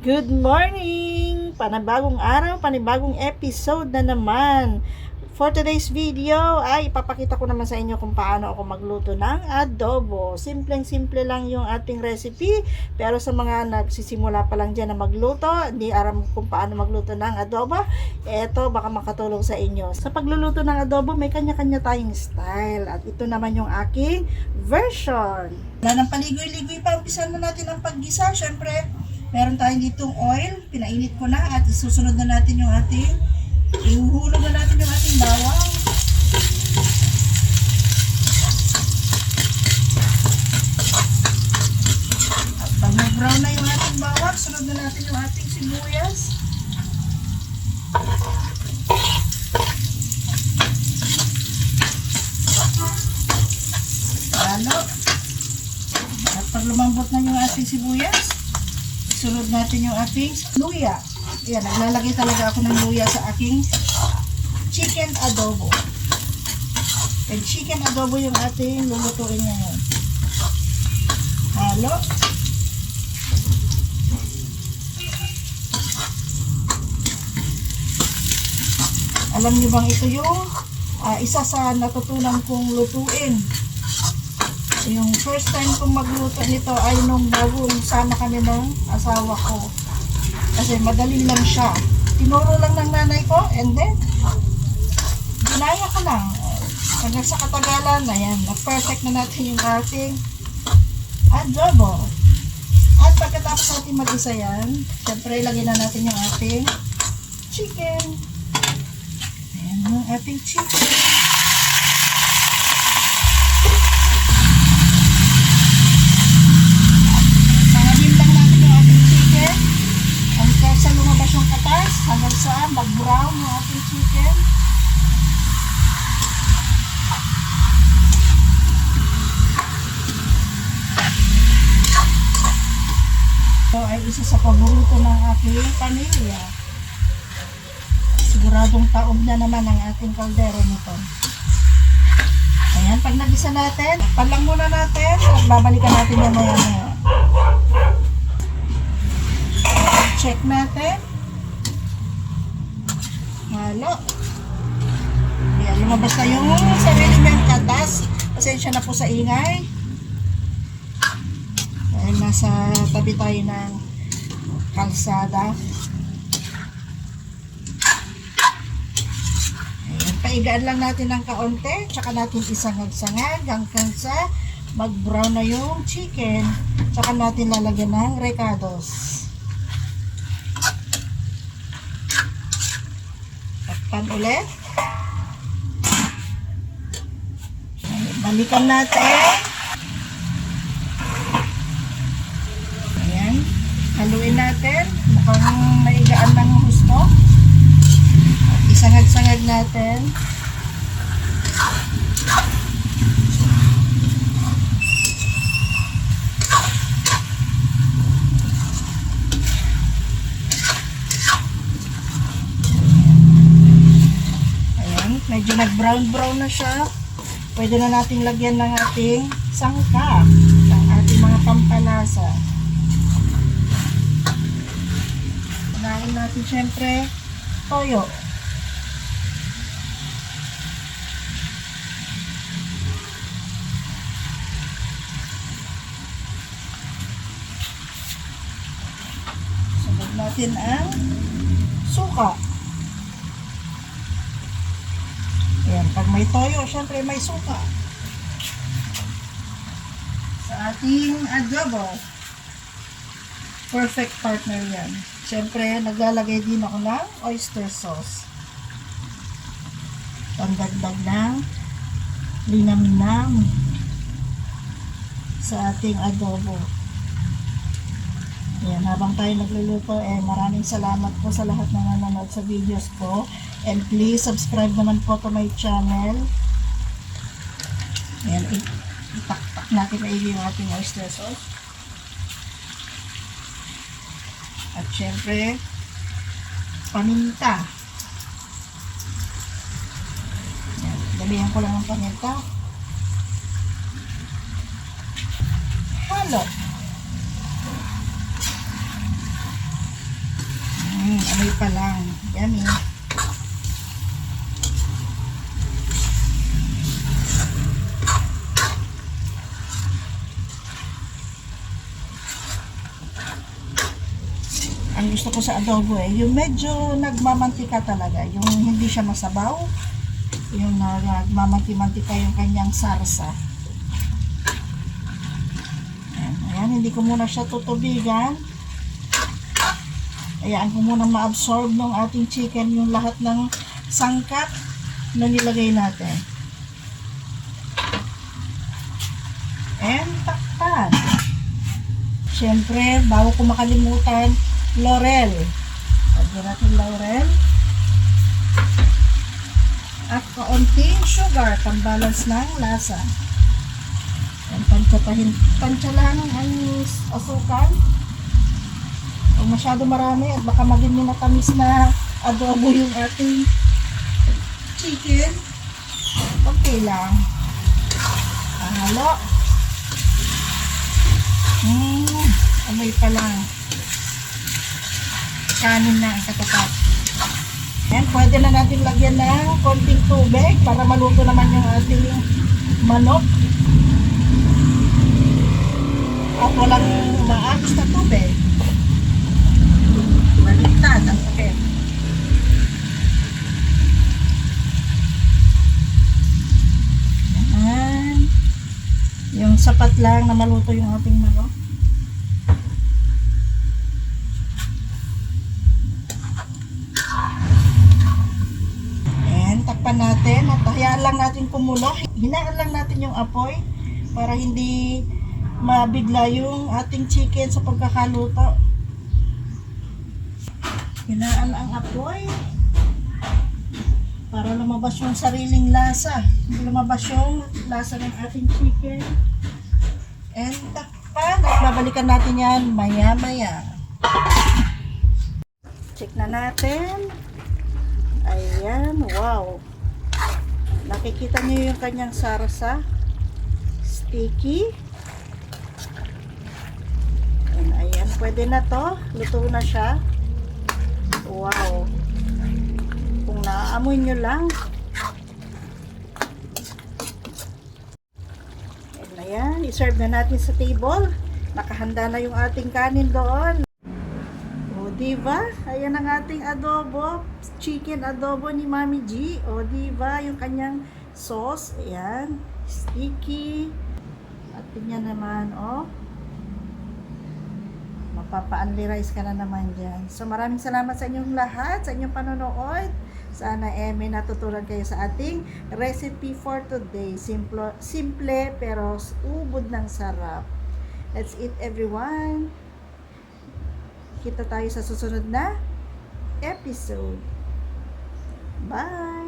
Good morning! Panibagong araw, panibagong episode na naman. For today's video ay ipapakita ko naman sa inyo kung paano ako magluto ng adobo. Simpleng-simple lang yung ating recipe, pero sa mga nagsisimula pa lang dyan na magluto, hindi alam kung paano magluto ng adobo, eto baka makatulong sa inyo. Sa pagluluto ng adobo, may kanya-kanya tayong style at ito naman yung aking version. Wala nang paligoy-ligoy pa, umpisan na natin ang paggisa. Syempre, meron tayong ditong oil, pinainit ko na at isusunod na natin yung ating, ihuhulog na natin yung ating bawang. At pag brown na yung ating bawang, sunod na natin yung ating sibuyas. Lalo. At pag lumambot na yung ating sibuyas, sunod natin yung ating luya. Ayan, naglalagay talaga ako ng luya sa aking chicken adobo. And chicken adobo yung ating lulutuin ngayon. Halo. Alam niyo bang ito yung isa sa natutunan kong lutuin. Yung first time kong magluto nito ay nung bagong sama kami ng asawa ko. Kasi madali lang siya. Tinuro lang ng nanay ko and then ginaya ko lang. Hanggang sa katagalan na yan. Na-perfect na natin yung ating adobo. At pagkatapos natin mag-isa yan, syempre lagyan na natin yung ating chicken. Ayan yung ating chicken. Sa lumabas yung katas, hanggang saan mag-brown yung ating chicken. Ito ay isa sa paborito ng aking pamilya. Siguradong taob na naman ang ating kaldero nito. Ayan, pag nagisa natin, palang muna natin, at babalikan natin yan maya-maya. Check natin. Halo. Ayan, lumabas na yung sarili niyang katas. Pasensya na po sa ingay. Dahil nasa tabi tayo ng kalsada. Ayan, paigaan lang natin ng kaunti. Tsaka natin isangag-sangag hanggang sa mag-brown na yung chicken. Tsaka natin lalagyan ng recados. Pan ulit. Balikan natin. Ayan. Haluin natin. Mukhang maigaan ng husto. At isangag-sangag natin. Medyo nag-brown-brown na siya. Pwede na nating lagyan ng ating sangka, ng ating mga pampalasa. Unahin natin syempre toyo. Sunod natin ang suka. Ayan, pag may toyo, syempre may suka. Sa ating adobo, perfect partner yan. Syempre, naglalagay din ako ng oyster sauce. Pandagdag ng linamnam sa ating adobo. Ayan, habang tayo nagluluto, maraming salamat po sa lahat na nanonood sa videos ko. And please subscribe naman po to my channel. Ayan, itaktak natin maigi yung ating oyster sauce. At syempre, paminta. Ayan, damihan ko lang ng paminta. Halo. Amoy pa lang. Yummy. Ang gusto ko sa adobo yung medyo nagmamantika talaga. Yung hindi siya masabaw. Yung nagmamanti-mantika yung kanyang sarsa. Ayan, hindi ko muna siya tutubigan. Hayaan ko muna ma-absorb ng ating chicken yung lahat ng sangkap na nilagay natin. And takpan. Siyempre, bago ko makalimutan, laurel. Lagyan natin laurel. At kaunting sugar, pang-balance ng lasa. Yan, tansya lang ang asukal. Huwag masyado marami at baka maging minatamis na adobo yung ating chicken. Okay lang. Halo. Amoy pa lang. Kanin na ang katapat. Yan, pwede na natin lagyan ng konting tubig para maluto naman yung ating manok. At walang maagos na tubig. Baliktad ang sakit. Yan. Yung sapat lang na maluto yung ating manok. Takpan natin at hayaan lang natin kumulo. Hinaan lang natin yung apoy para hindi mabigla yung ating chicken sa pagkakaluto. Hinaan ang apoy para lumabas yung sariling lasa. Lumabas yung lasa ng ating chicken. And takpan at babalikan natin yan maya-maya. Check na natin. Ayan, wow. Nakikita niyo yung kanyang sarsa. Sticky. And ayan, pwede na to. Luto na siya. Wow. Kung naaamoy nyo lang. And ayan, iserve na natin sa table. Nakahanda na yung ating kanin doon. Diba? Ayan ang ating adobo, chicken adobo ni Mami G. O diba, yung kanyang sauce, ayan, sticky. At tingnan naman, mapapa-unli rice ka na naman dyan. So maraming salamat sa inyong lahat, sa inyong panonood. Sana may natutunan kayo sa ating recipe for today. Simple pero ubod ng sarap. That's it, everyone. Kita tayo sa susunod na episode. Bye!